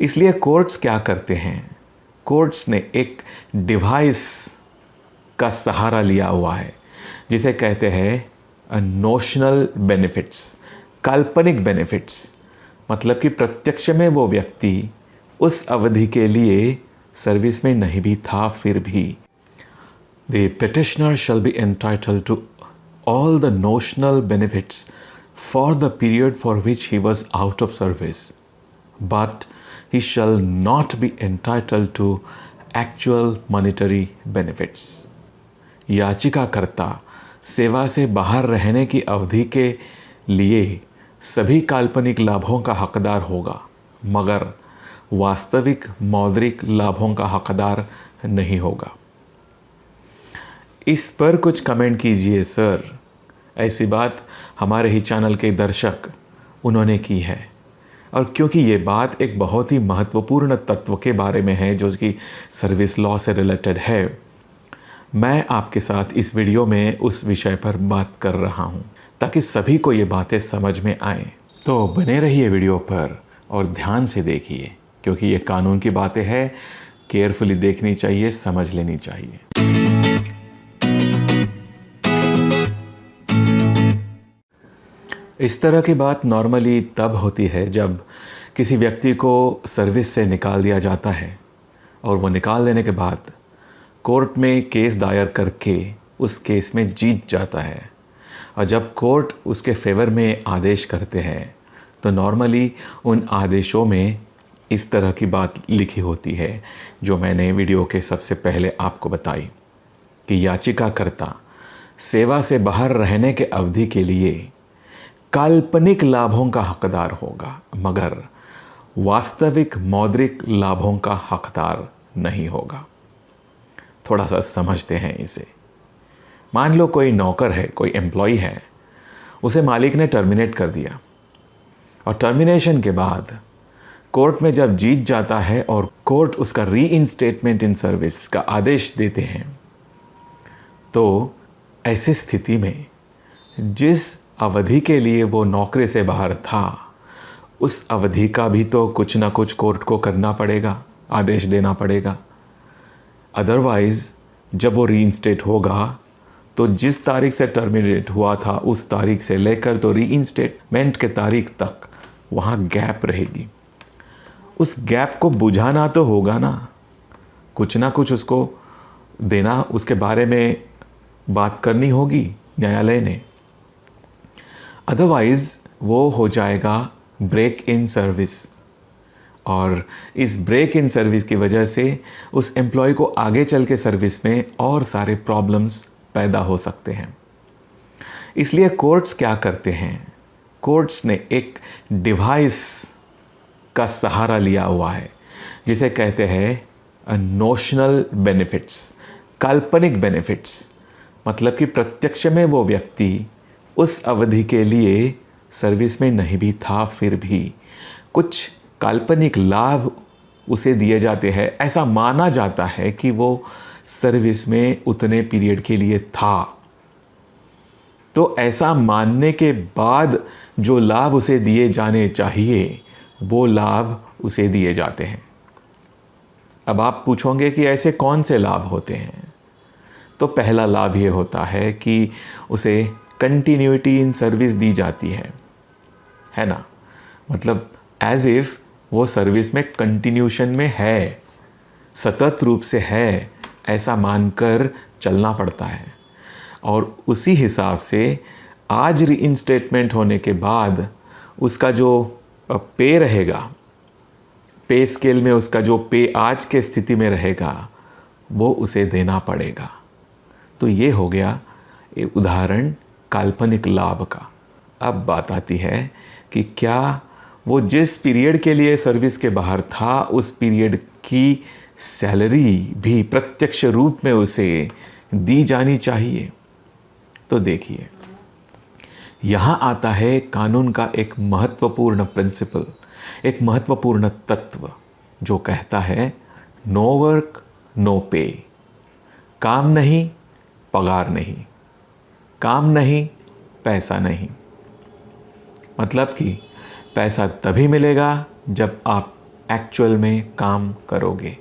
इसलिए कोर्ट्स क्या करते हैं, कोर्ट्स ने एक डिवाइस का सहारा लिया हुआ है जिसे कहते हैं नोशनल बेनिफिट्स, काल्पनिक बेनिफिट्स। मतलब कि प्रत्यक्ष में वो व्यक्ति उस अवधि के लिए सर्विस में नहीं भी था, फिर भी the petitioner shall be entitled to all the notional benefits for the period for which he was out of service, but he shall not be entitled to actual monetary benefits. याचिकाकर्ता सेवा से बाहर रहने की अवधि के लिए सभी काल्पनिक लाभों का हकदार होगा, मगर वास्तविक मौद्रिक लाभों का हकदार नहीं होगा। इस पर कुछ कमेंट कीजिए सर। ऐसी बात हमारे ही चैनल के दर्शक उन्होंने की है, और क्योंकि ये बात एक बहुत ही महत्वपूर्ण तत्व के बारे में है जो कि सर्विस लॉ से रिलेटेड है, मैं आपके साथ इस वीडियो में उस विषय पर बात कर रहा हूँ ताकि सभी को ये बातें समझ में आएँ। तो बने रहिए वीडियो पर और ध्यान से देखिए, क्योंकि ये कानून की बातें हैं, केयरफुली देखनी चाहिए, समझ लेनी चाहिए। इस तरह की बात नॉर्मली तब होती है जब किसी व्यक्ति को सर्विस से निकाल दिया जाता है और वो निकाल देने के बाद कोर्ट में केस दायर करके उस केस में जीत जाता है, और जब कोर्ट उसके फेवर में आदेश करते हैं तो नॉर्मली उन आदेशों में इस तरह की बात लिखी होती है जो मैंने वीडियो के सबसे पहले आपको बताई कि याचिकाकर्ता सेवा से बाहर रहने के अवधि के लिए काल्पनिक लाभों का हकदार होगा, मगर वास्तविक मौद्रिक लाभों का हकदार नहीं होगा। थोड़ा सा समझते हैं इसे। मान लो कोई नौकर है, कोई एम्प्लॉय है, उसे मालिक ने टर्मिनेट कर दिया, और टर्मिनेशन के बाद कोर्ट में जब जीत जाता है और कोर्ट उसका रीइंस्टेटमेंट इन सर्विस का आदेश देते हैं, तो ऐसी स्थिति में जिस अवधि के लिए वो नौकरी से बाहर था, उस अवधि का भी तो कुछ ना कुछ कोर्ट को करना पड़ेगा, आदेश देना पड़ेगा। अदरवाइज़ जब वो रीइंस्टेट होगा तो जिस तारीख से टर्मिनेट हुआ था उस तारीख से लेकर तो रीइंस्टेटमेंट के तारीख तक वहाँ गैप रहेगी। उस गैप को बुझाना तो होगा ना कुछ उसको देना, उसके बारे में बात करनी होगी न्यायालय ने। अदरवाइज़ वो हो जाएगा ब्रेक इन सर्विस, और इस ब्रेक इन सर्विस की वजह से उस एम्प्लॉय को आगे चल के सर्विस में और सारे प्रॉब्लम्स पैदा हो सकते हैं। इसलिए कोर्ट्स क्या करते हैं, कोर्ट्स ने एक डिवाइस का सहारा लिया हुआ है जिसे कहते हैं नोशनल बेनिफिट्स, काल्पनिक बेनिफिट्स। मतलब कि प्रत्यक्ष में वो व्यक्ति उस अवधि के लिए सर्विस में नहीं भी था, फिर भी कुछ काल्पनिक लाभ उसे दिए जाते हैं। ऐसा माना जाता है कि वो सर्विस में उतने पीरियड के लिए था, तो ऐसा मानने के बाद जो लाभ उसे दिए जाने चाहिए वो लाभ उसे दिए जाते हैं। अब आप पूछोगे कि ऐसे कौन से लाभ होते हैं, तो पहला लाभ ये होता है कि उसे कंटिन्यूटी इन सर्विस दी जाती है ना। मतलब एज इफ़ वो सर्विस में कंटिन्यूशन में है, सतत रूप से है, ऐसा मानकर चलना पड़ता है। और उसी हिसाब से आज रीइंस्टेटमेंट होने के बाद उसका जो पे रहेगा, पे स्केल में उसका जो पे आज के स्थिति में रहेगा वो उसे देना पड़ेगा। तो ये हो गया एक उदाहरण काल्पनिक लाभ का। अब बात आती है कि क्या वो जिस पीरियड के लिए सर्विस के बाहर था उस पीरियड की सैलरी भी प्रत्यक्ष रूप में उसे दी जानी चाहिए। तो देखिए, यहाँ आता है कानून का एक महत्वपूर्ण प्रिंसिपल, एक महत्वपूर्ण तत्व जो कहता है नो वर्क नो पे। काम नहीं पगार नहीं, काम नहीं पैसा नहीं। मतलब कि पैसा तभी मिलेगा जब आप एक्चुअल में काम करोगे।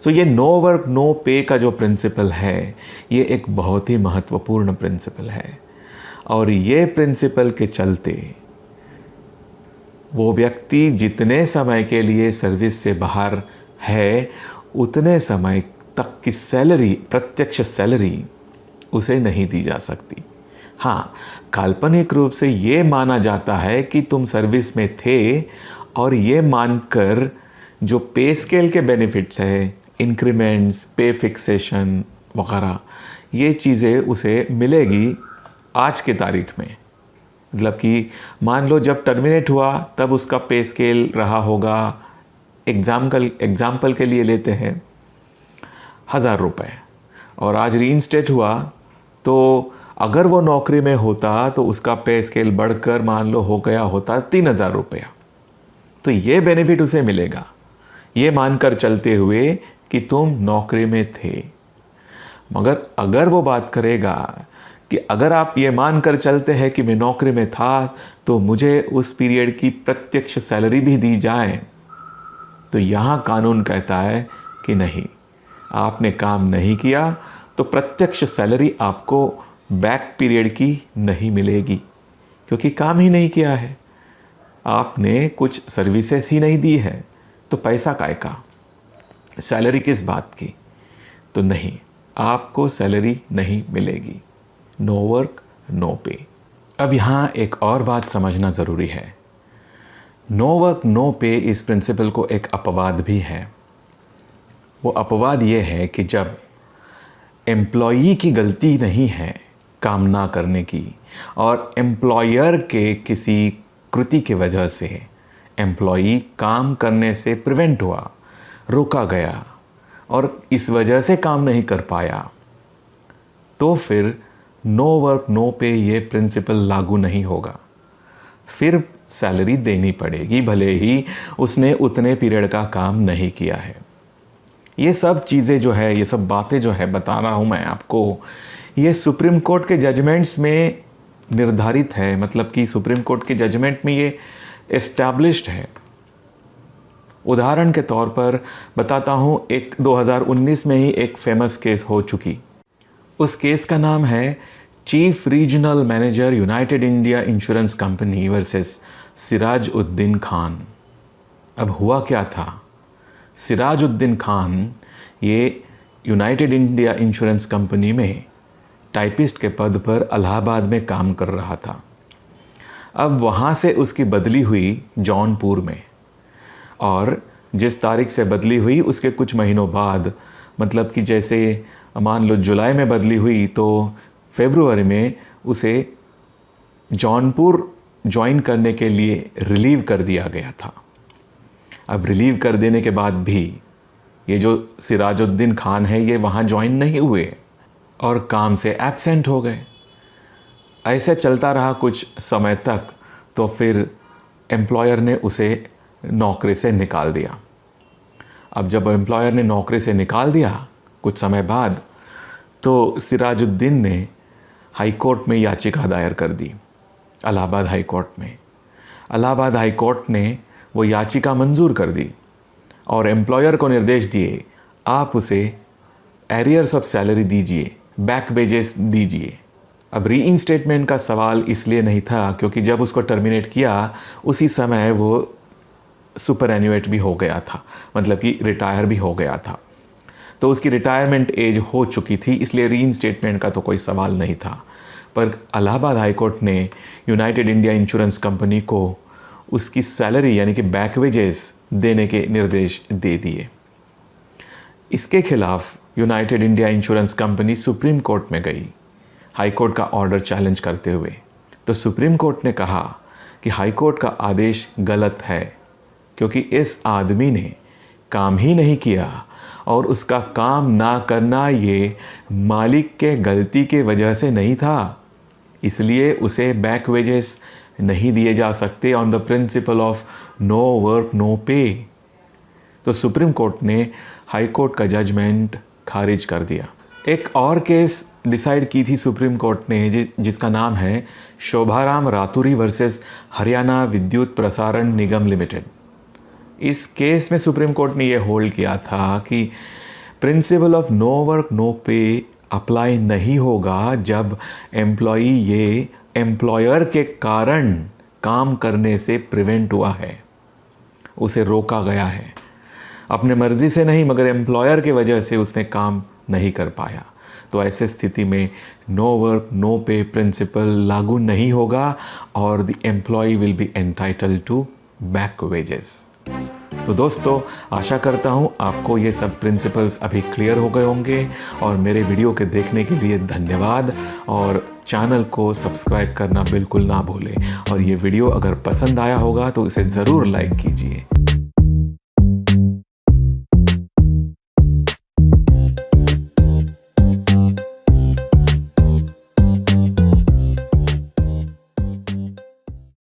सो ये नो वर्क नो पे का जो प्रिंसिपल है ये एक बहुत ही महत्वपूर्ण प्रिंसिपल है, और ये प्रिंसिपल के चलते वो व्यक्ति जितने समय के लिए सर्विस से बाहर है उतने समय तक की सैलरी, प्रत्यक्ष सैलरी उसे नहीं दी जा सकती। हाँ, काल्पनिक रूप से ये माना जाता है कि तुम सर्विस में थे, और ये मानकर जो पे स्केल के बेनिफिट्स है, इंक्रीमेंट्स, पे फिक्सेशन वगैरह, ये चीज़ें उसे मिलेगी आज के तारीख में। मतलब कि मान लो जब टर्मिनेट हुआ तब उसका पे स्केल रहा होगा, एग्जाम्पल के लिए लेते हैं 1000 रुपये, और आज रीइंस्टेट हुआ तो अगर वो नौकरी में होता तो उसका पे स्केल बढ़कर मान लो हो गया होता 3000 रुपया। तो ये बेनिफिट उसे मिलेगा, ये मानकर चलते हुए कि तुम नौकरी में थे। मगर अगर वो बात करेगा कि अगर आप ये मानकर चलते हैं कि मैं नौकरी में था तो मुझे उस पीरियड की प्रत्यक्ष सैलरी भी दी जाए, तो यहाँ कानून कहता है कि नहीं, आपने काम नहीं किया तो प्रत्यक्ष सैलरी आपको बैक पीरियड की नहीं मिलेगी, क्योंकि काम ही नहीं किया है, आपने कुछ सर्विसेज ही नहीं दी है, तो पैसा काय का, सैलरी किस बात की। तो नहीं, आपको सैलरी नहीं मिलेगी। नो वर्क नो पे। अब यहाँ एक और बात समझना ज़रूरी है। नो वर्क नो पे इस प्रिंसिपल को एक अपवाद भी है। वो अपवाद ये है कि जब एम्प्लॉई की गलती नहीं है काम ना करने की, और एम्प्लॉयर के किसी कृति की वजह से एम्प्लॉई काम करने से प्रिवेंट हुआ, रोका गया, और इस वजह से काम नहीं कर पाया, तो फिर नो वर्क नो पे ये प्रिंसिपल लागू नहीं होगा। फिर सैलरी देनी पड़ेगी, भले ही उसने उतने पीरियड का काम नहीं किया है। ये सब चीज़ें जो है, ये सब बातें जो है बता रहा हूँ मैं आपको, ये सुप्रीम कोर्ट के जजमेंट्स में निर्धारित है। मतलब कि सुप्रीम कोर्ट के जजमेंट में ये एस्टैब्लिश्ड है। उदाहरण के तौर पर बताता हूँ, एक 2019 में ही एक फेमस केस हो चुकी। उस केस का नाम है chief regional manager United India insurance company versus Siraj Uddin Khan. अब हुआ क्या था, सिराज उद्दीन खान ये यूनाइटेड इंडिया इंश्योरेंस कंपनी में टाइपिस्ट के पद पर इलाहाबाद में काम कर रहा था। अब वहाँ से उसकी बदली हुई जौनपुर में, और जिस तारीख से बदली हुई उसके कुछ महीनों बाद, मतलब कि जैसे मान लो जुलाई में बदली हुई तो फरवरी में उसे जौनपुर ज्वाइन करने के लिए रिलीव कर दिया गया था। अब रिलीव कर देने के बाद भी ये जो सिराजुद्दीन खान है ये वहाँ ज्वाइन नहीं हुए और काम से एब्सेंट हो गए। ऐसे चलता रहा कुछ समय तक, तो फिर एम्प्लॉयर ने उसे नौकरी से निकाल दिया। अब जब एम्प्लॉयर ने नौकरी से निकाल दिया कुछ समय बाद, तो सिराजुद्दीन ने हाई कोर्ट में याचिका दायर कर दी, इलाहाबाद हाई कोर्ट में। इलाहाबाद हाई कोर्ट ने वो याचिका मंजूर कर दी और एम्प्लॉयर को निर्देश दिए, आप उसे एरियर्स ऑफ सैलरी दीजिए, बैक वेजेस दीजिए। अब रीइंस्टेटमेंट का सवाल इसलिए नहीं था क्योंकि जब उसको टर्मिनेट किया उसी समय वो सुपर एन्युएट भी हो गया था, मतलब कि रिटायर भी हो गया था, तो उसकी रिटायरमेंट एज हो चुकी थी, इसलिए रीइंस्टेटमेंट का तो कोई सवाल नहीं था। पर इलाहाबाद हाई कोर्ट ने यूनाइटेड इंडिया इंश्योरेंस कंपनी को उसकी सैलरी यानी कि बैक वेजेस देने के निर्देश दे दिए। इसके खिलाफ United India insurance company supreme court में गई हाई कोर्ट का ऑर्डर चैलेंज करते हुए। तो सुप्रीम कोर्ट ने कहा कि हाई कोर्ट का आदेश गलत है, क्योंकि इस आदमी ने काम ही नहीं किया और उसका काम ना करना ये मालिक के गलती के वजह से नहीं था, इसलिए उसे बैक वेजेस नहीं दिए जा सकते on the principle of no work no pay. तो सुप्रीम कोर्ट ने हाई कोर्ट का जजमेंट खारिज कर दिया। एक और केस डिसाइड की थी सुप्रीम कोर्ट ने जिसका नाम है शोभाराम रातुरी वर्सेस हरियाणा विद्युत प्रसारण निगम लिमिटेड। इस केस में सुप्रीम कोर्ट ने ये होल्ड किया था कि principle of no work no pay apply नहीं होगा जब एम्प्लॉई ये एम्प्लॉयर के कारण काम करने से प्रिवेंट हुआ है, उसे रोका गया है, अपने मर्जी से नहीं मगर एम्प्लॉयर की वजह से उसने काम नहीं कर पाया। तो ऐसे स्थिति में no work no pay principle लागू नहीं होगा और the employ will be entitled to back wages. तो दोस्तों, आशा करता हूँ आपको ये सब प्रिंसिपल्स अभी क्लियर हो गए होंगे और मेरे वीडियो के देखने के लिए धन्यवाद। और चैनल को सब्सक्राइब करना बिल्कुल ना भूलें और ये वीडियो अगर पसंद आया होगा तो इसे ज़रूर लाइक कीजिए।